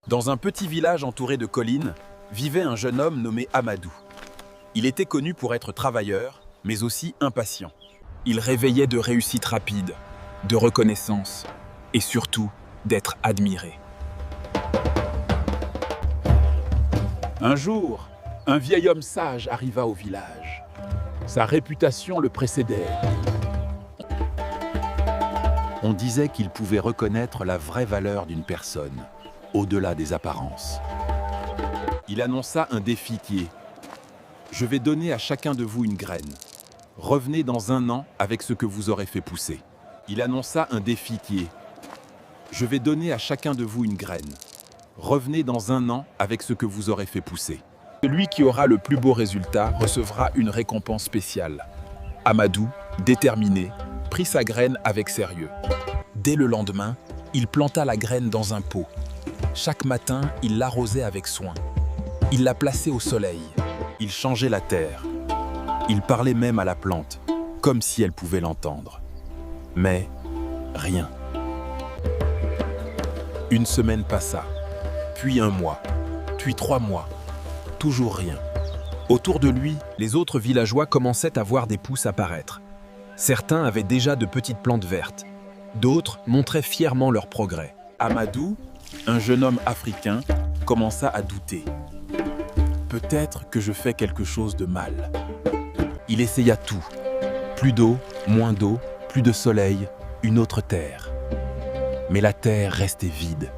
Dans un petit village entouré de collines, vivait un jeune homme nommé Amadou. Il était connu pour être travailleur, mais aussi impatient. Il rêvait de réussite rapide, de reconnaissance et surtout d'être admiré. Un jour, un vieil homme sage arriva au village. Sa réputation le précédait. On disait qu'il pouvait reconnaître la vraie valeur d'une personne, au-delà des apparences. Il annonça un défi qui est « Je vais donner à chacun de vous une graine. Revenez dans 1 an avec ce que vous aurez fait pousser. » Il annonça un défi qui est « Je vais donner à chacun de vous une graine. Revenez dans 1 an avec ce que vous aurez fait pousser. » Celui qui aura le plus beau résultat recevra une récompense spéciale. Amadou, déterminé, prit sa graine avec sérieux. Dès le lendemain, il planta la graine dans un pot. Chaque matin, il l'arrosait avec soin. Il la plaçait au soleil. Il changeait la terre. Il parlait même à la plante, comme si elle pouvait l'entendre. Mais rien. Une semaine passa, puis 1 mois, puis 3 mois. Toujours rien. Autour de lui, les autres villageois commençaient à voir des pousses apparaître. Certains avaient déjà de petites plantes vertes. D'autres montraient fièrement leur progrès. Amadou, un jeune homme africain, commença à douter. Peut-être que je fais quelque chose de mal. Il essaya tout. Plus d'eau, moins d'eau, plus de soleil, une autre terre. Mais la terre restait vide.